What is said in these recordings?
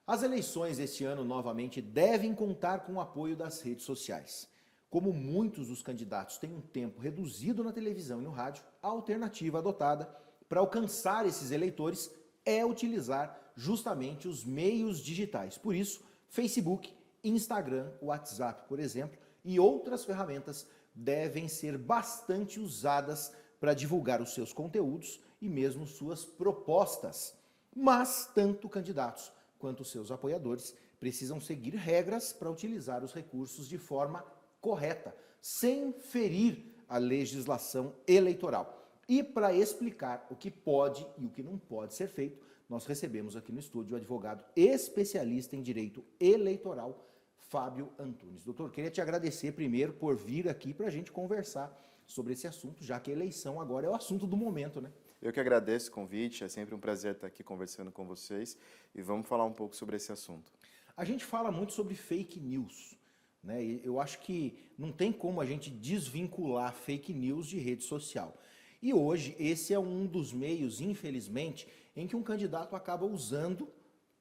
As eleições este ano, novamente, devem contar com o apoio das redes sociais. Como muitos dos candidatos têm um tempo reduzido na televisão e no rádio, a alternativa adotada para alcançar esses eleitores é utilizar justamente os meios digitais. Por isso, Facebook, Instagram, WhatsApp, por exemplo, e outras ferramentas devem ser bastante usadas para divulgar os seus conteúdos e mesmo suas propostas. Mas tanto candidatos quanto seus apoiadores precisam seguir regras para utilizar os recursos de forma correta, sem ferir a legislação eleitoral. E para explicar o que pode e o que não pode ser feito, nós recebemos aqui no estúdio o advogado especialista em direito eleitoral, Fábio Antunes. Doutor, queria te agradecer primeiro por vir aqui para a gente conversar sobre esse assunto, já que a eleição agora é o assunto do momento, né? Eu que agradeço o convite, é sempre um prazer estar aqui conversando com vocês e vamos falar um pouco sobre esse assunto. A gente fala muito sobre fake news, né? E eu acho que não tem como a gente desvincular fake news de rede social. E hoje esse é um dos meios, infelizmente, em que um candidato acaba usando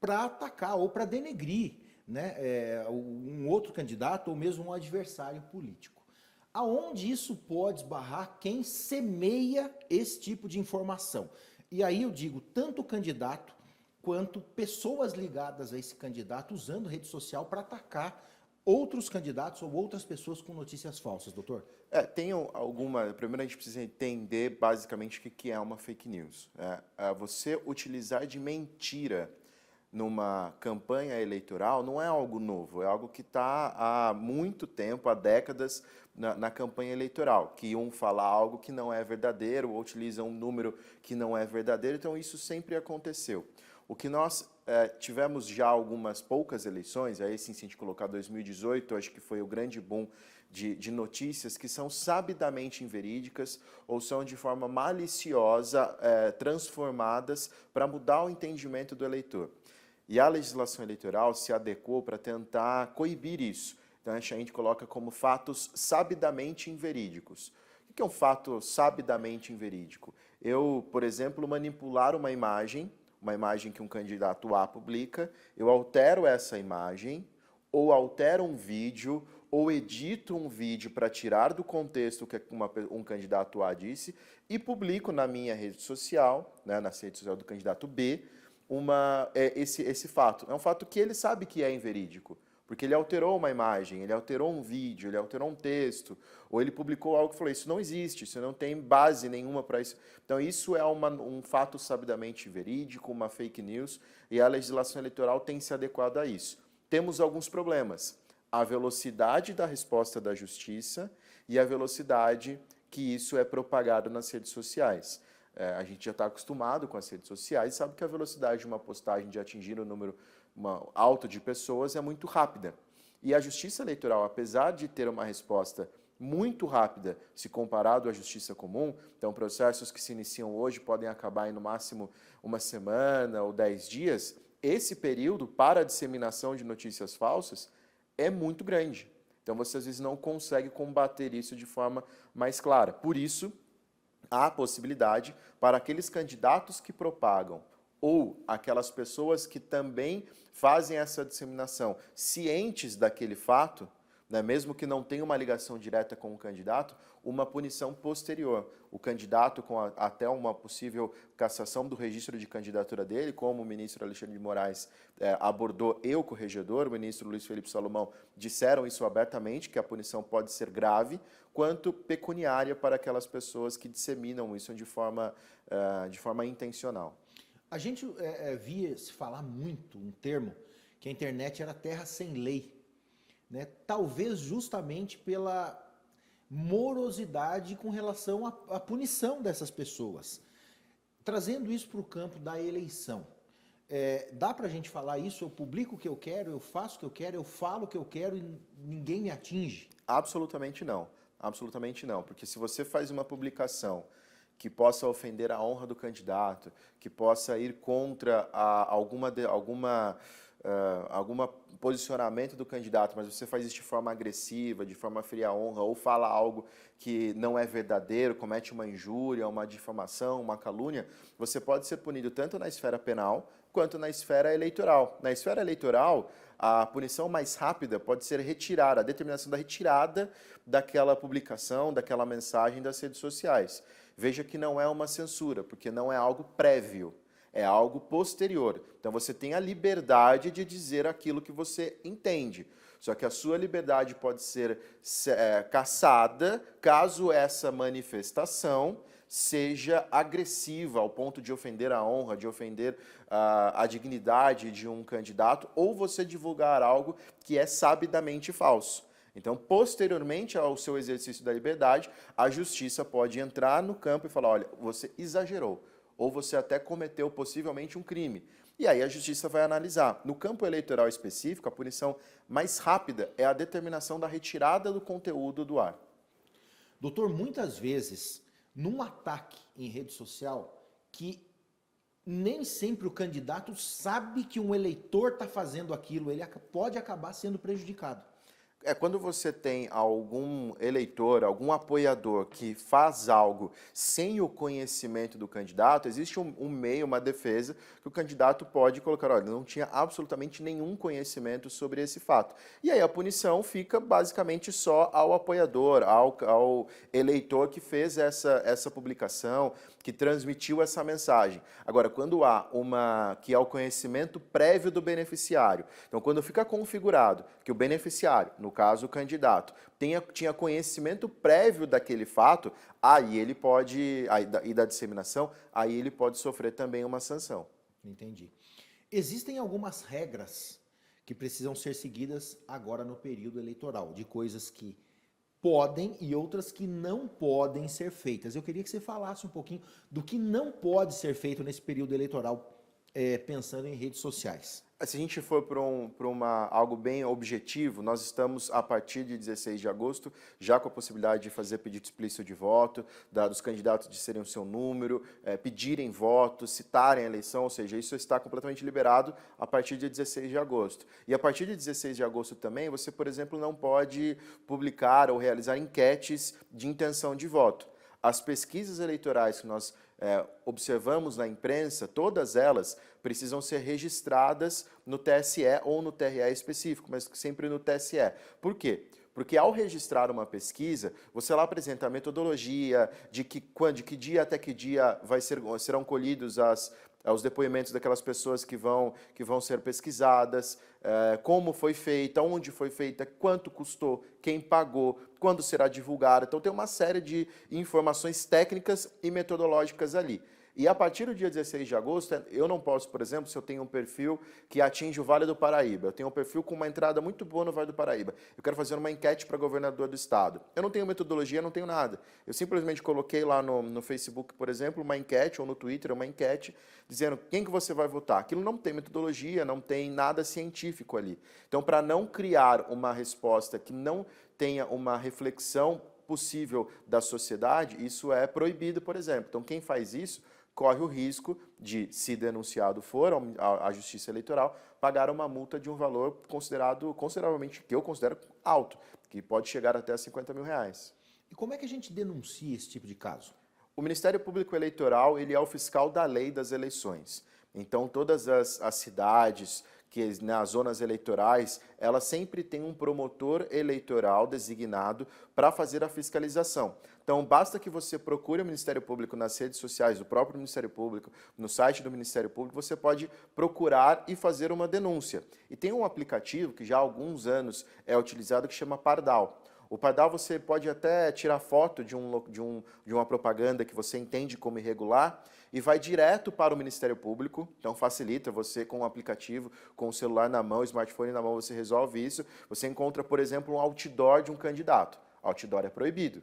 para atacar ou para denegrir, né, um outro candidato ou mesmo um adversário político. Aonde isso pode esbarrar quem semeia esse tipo de informação? E aí eu digo, tanto o candidato quanto pessoas ligadas a esse candidato usando rede social para atacar outros candidatos ou outras pessoas com notícias falsas, doutor? Tem alguma... Primeiro a gente precisa entender basicamente o que é uma fake news. Você utilizar de mentira numa campanha eleitoral não é algo novo, é algo que está há muito tempo, há décadas, na campanha eleitoral, que um fala algo que não é verdadeiro ou utiliza um número que não é verdadeiro, então isso sempre aconteceu. O que nós tivemos já algumas poucas eleições, aí sim, se a gente colocar 2018, acho que foi o grande boom de notícias que são sabidamente inverídicas ou são de forma maliciosa transformadas para mudar o entendimento do eleitor. E a legislação eleitoral se adequou para tentar coibir isso. Então, a gente coloca como fatos sabidamente inverídicos. O que é um fato sabidamente inverídico? Eu, por exemplo, manipular uma imagem que um candidato A publica, eu altero essa imagem, ou altero um vídeo, ou edito um vídeo para tirar do contexto o que um candidato A disse, e publico na minha rede social, né, na rede social do candidato B, esse fato. É um fato que ele sabe que é inverídico, porque ele alterou uma imagem, ele alterou um vídeo, ele alterou um texto, ou ele publicou algo que falou, isso não existe, isso não tem base nenhuma para isso. Então isso é um fato sabidamente verídico, uma fake news, e a legislação eleitoral tem se adequado a isso. Temos alguns problemas. A velocidade da resposta da justiça e a velocidade que isso é propagado nas redes sociais. A gente já está acostumado com as redes sociais e sabe que a velocidade de uma postagem de atingir um número alto de pessoas é muito rápida. E a justiça eleitoral, apesar de ter uma resposta muito rápida se comparado à justiça comum, então processos que se iniciam hoje podem acabar em no máximo uma semana ou 10 dias, esse período para a disseminação de notícias falsas é muito grande. Então você às vezes não consegue combater isso de forma mais clara. Por isso, há a possibilidade para aqueles candidatos que propagam ou aquelas pessoas que também fazem essa disseminação, cientes daquele fato, né, mesmo que não tenha uma ligação direta com o candidato, uma punição posterior. O candidato, com até uma possível cassação do registro de candidatura dele, como o ministro Alexandre de Moraes abordou e o corregedor, o ministro Luiz Felipe Salomão, disseram isso abertamente, que a punição pode ser grave, quanto pecuniária para aquelas pessoas que disseminam isso de forma intencional. A gente via se falar muito um termo, que a internet era terra sem lei, né? Talvez justamente pela morosidade com relação à punição dessas pessoas. Trazendo isso para o campo da eleição, dá para a gente falar isso? Eu publico o que eu quero, eu faço o que eu quero, eu falo o que eu quero e ninguém me atinge? Absolutamente não. Absolutamente não. Porque se você faz uma publicação que possa ofender a honra do candidato, que possa ir contra algum posicionamento do candidato, mas você faz isso de forma agressiva, de forma a ferir a honra, ou fala algo que não é verdadeiro, comete uma injúria, uma difamação, uma calúnia, você pode ser punido tanto na esfera penal, quanto na esfera eleitoral. Na esfera eleitoral, a punição mais rápida pode ser retirar, a determinação da retirada daquela publicação, daquela mensagem das redes sociais. Veja que não é uma censura, porque não é algo prévio, é algo posterior. Então você tem a liberdade de dizer aquilo que você entende. Só que a sua liberdade pode ser cassada caso essa manifestação seja agressiva ao ponto de ofender a honra, de ofender a dignidade de um candidato, ou você divulgar algo que é sabidamente falso. Então, posteriormente ao seu exercício da liberdade, a justiça pode entrar no campo e falar, olha, você exagerou, ou você até cometeu possivelmente um crime. E aí a justiça vai analisar. No campo eleitoral específico, a punição mais rápida é a determinação da retirada do conteúdo do ar. Doutor, muitas vezes, num ataque em rede social, que nem sempre o candidato sabe que um eleitor está fazendo aquilo, ele pode acabar sendo prejudicado. Quando você tem algum eleitor, algum apoiador que faz algo sem o conhecimento do candidato, existe um meio, uma defesa, que o candidato pode colocar, olha, não tinha absolutamente nenhum conhecimento sobre esse fato. E aí a punição fica basicamente só ao apoiador, ao eleitor que fez essa publicação, que transmitiu essa mensagem. Agora, quando há que é o conhecimento prévio do beneficiário, então quando fica configurado que o beneficiário, no caso o candidato, tinha conhecimento prévio daquele fato, aí ele pode, e da disseminação, aí ele pode sofrer também uma sanção. Entendi. Existem algumas regras que precisam ser seguidas agora no período eleitoral, de coisas que podem e outras que não podem ser feitas. Eu queria que você falasse um pouquinho do que não pode ser feito nesse período eleitoral, pensando em redes sociais. Se a gente for para algo bem objetivo, nós estamos, a partir de 16 de agosto, já com a possibilidade de fazer pedido explícito de voto, dos candidatos disserem o seu número, pedirem votos, citarem a eleição, ou seja, isso está completamente liberado a partir de 16 de agosto. E a partir de 16 de agosto também, você, por exemplo, não pode publicar ou realizar enquetes de intenção de voto. As pesquisas eleitorais que nós observamos na imprensa, todas elas precisam ser registradas no TSE ou no TRE específico, mas sempre no TSE. Por quê? Porque ao registrar uma pesquisa, você lá apresenta a metodologia, de que dia até que dia serão colhidos os depoimentos daquelas pessoas que vão ser pesquisadas, como foi feita, onde foi feita, quanto custou, quem pagou, quando será divulgada. Então tem uma série de informações técnicas e metodológicas ali. E a partir do dia 16 de agosto, eu não posso, por exemplo, se eu tenho um perfil que atinge o Vale do Paraíba, eu tenho um perfil com uma entrada muito boa no Vale do Paraíba, eu quero fazer uma enquete para governador do estado. Eu não tenho metodologia, não tenho nada. Eu simplesmente coloquei lá no Facebook, por exemplo, uma enquete, ou no Twitter, uma enquete, dizendo quem que você vai votar. Aquilo não tem metodologia, não tem nada científico ali. Então, para não criar uma resposta que não tenha uma reflexão possível da sociedade, isso é proibido, por exemplo. Então, quem faz isso corre o risco de, se denunciado for à Justiça Eleitoral, pagar uma multa de um valor consideravelmente, que eu considero alto, que pode chegar até a 50 mil reais. E como é que a gente denuncia esse tipo de caso? O Ministério Público Eleitoral, ele é o fiscal da lei das eleições. Então, todas as cidades, que nas zonas eleitorais, ela sempre tem um promotor eleitoral designado para fazer a fiscalização. Então, basta que você procure o Ministério Público nas redes sociais do próprio Ministério Público, no site do Ministério Público, você pode procurar e fazer uma denúncia. E tem um aplicativo que já há alguns anos é utilizado que chama Pardal. O Pardal você pode até tirar foto de uma propaganda que você entende como irregular e vai direto para o Ministério Público, então facilita você com o aplicativo, com o celular na mão, o smartphone na mão, você resolve isso. Você encontra, por exemplo, um outdoor de um candidato. Outdoor é proibido.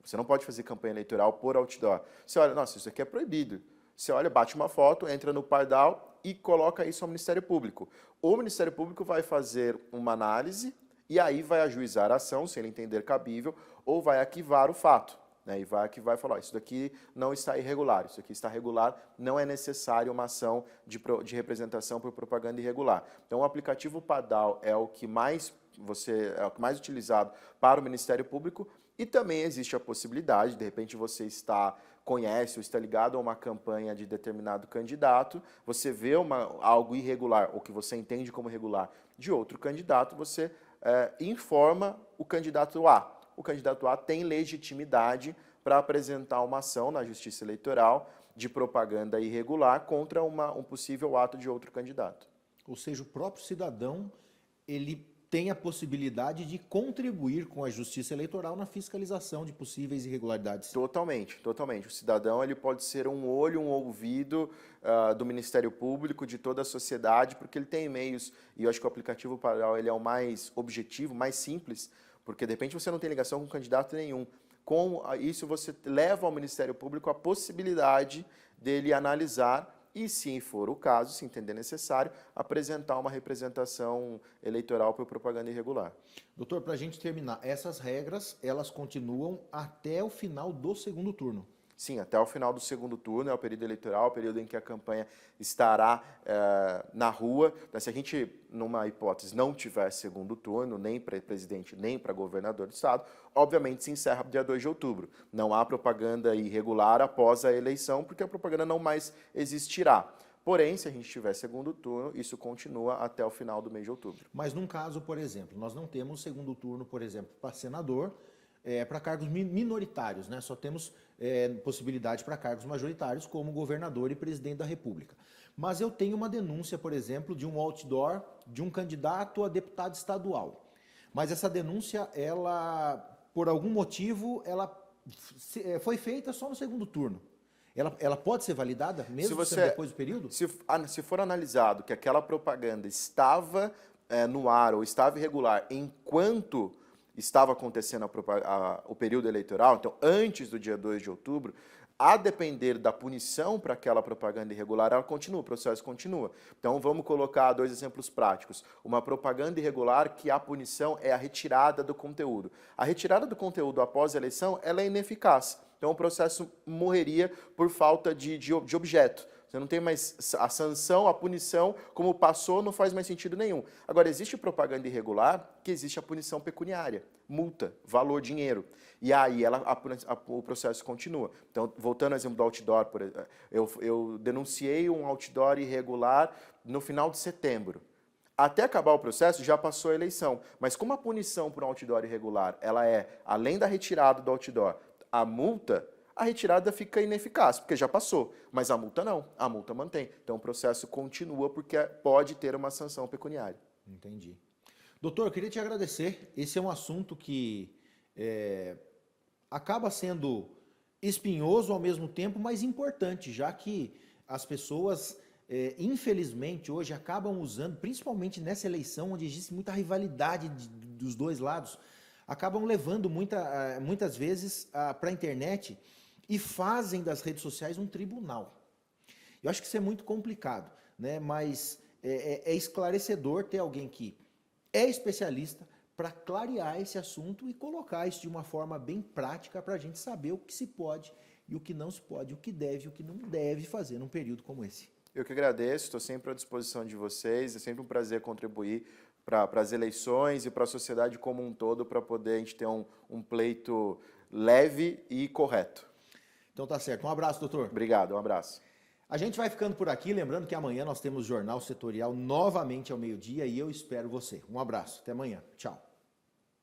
Você não pode fazer campanha eleitoral por outdoor. Você olha, nossa, isso aqui é proibido. Você olha, bate uma foto, entra no Pardal e coloca isso ao Ministério Público. O Ministério Público vai fazer uma análise e aí vai ajuizar a ação, se ele entender cabível, ou vai arquivar o fato. E vai arquivar e falar, isso daqui não está irregular, isso aqui está regular, não é necessário uma ação de representação por propaganda irregular. Então, o aplicativo Pardal é o que mais utilizado para o Ministério Público, E também existe a possibilidade, de repente você conhece ou está ligado a uma campanha de determinado candidato, você vê algo irregular, ou que você entende como irregular, de outro candidato, você informa o candidato A. O candidato A tem legitimidade para apresentar uma ação na Justiça Eleitoral de propaganda irregular contra um possível ato de outro candidato. Ou seja, o próprio cidadão, ele tem a possibilidade de contribuir com a Justiça Eleitoral na fiscalização de possíveis irregularidades. Totalmente, totalmente. O cidadão ele pode ser um olho, um ouvido do Ministério Público, de toda a sociedade, porque ele tem meios, e eu acho que o aplicativo Parol ele é o mais objetivo, mais simples, porque de repente você não tem ligação com candidato nenhum. Com isso você leva ao Ministério Público a possibilidade dele analisar e, se for o caso, se entender necessário, apresentar uma representação eleitoral por propaganda irregular. Doutor, para a gente terminar, essas regras, elas continuam até o final do segundo turno? Sim, até o final do segundo turno, é o período eleitoral, o período em que a campanha estará na rua. Então, se a gente, numa hipótese, não tiver segundo turno, nem para presidente, nem para governador do estado, obviamente se encerra dia 2 de outubro. Não há propaganda irregular após a eleição, porque a propaganda não mais existirá. Porém, se a gente tiver segundo turno, isso continua até o final do mês de outubro. Mas num caso, por exemplo, nós não temos segundo turno, por exemplo, para senador, para cargos minoritários, né? Só temos possibilidade para cargos majoritários, como governador e presidente da República. Mas eu tenho uma denúncia, por exemplo, de um outdoor de um candidato a deputado estadual. Mas essa denúncia, ela, por algum motivo, ela foi feita só no segundo turno. Ela pode ser validada, mesmo sendo depois do período? Se for analisado que aquela propaganda estava no ar ou estava irregular enquanto estava acontecendo o período eleitoral, então antes do dia 2 de outubro, a depender da punição para aquela propaganda irregular, ela continua, o processo continua. Então vamos colocar 2 exemplos práticos. Uma propaganda irregular que a punição é a retirada do conteúdo. A retirada do conteúdo após a eleição, ela é ineficaz. Então o processo morreria por falta de objeto. Você não tem mais a sanção, a punição, como passou, não faz mais sentido nenhum. Agora, existe propaganda irregular que existe a punição pecuniária, multa, valor, dinheiro. E aí o processo continua. Então, voltando ao exemplo do outdoor, eu denunciei um outdoor irregular no final de setembro. Até acabar o processo, já passou a eleição. Mas como a punição por um outdoor irregular, ela é, além da retirada do outdoor, a multa, a retirada fica ineficaz, porque já passou. Mas a multa não, a multa mantém. Então o processo continua porque pode ter uma sanção pecuniária. Entendi. Doutor, eu queria te agradecer. Esse é um assunto que acaba sendo espinhoso ao mesmo tempo, mas importante, já que as pessoas, infelizmente, hoje acabam usando, principalmente nessa eleição, onde existe muita rivalidade dos dois lados, acabam levando muitas vezes para a internet e fazem das redes sociais um tribunal. Eu acho que isso é muito complicado, né? Mas é esclarecedor ter alguém que é especialista para clarear esse assunto e colocar isso de uma forma bem prática para a gente saber o que se pode e o que não se pode, o que deve e o que não deve fazer num período como esse. Eu que agradeço, estou sempre à disposição de vocês, é sempre um prazer contribuir para as eleições e para a sociedade como um todo, para poder a gente ter um pleito leve e correto. Então tá certo. Um abraço, doutor. Obrigado, um abraço. A gente vai ficando por aqui, lembrando que amanhã nós temos Jornal Setorial novamente ao meio-dia e eu espero você. Um abraço, até amanhã. Tchau.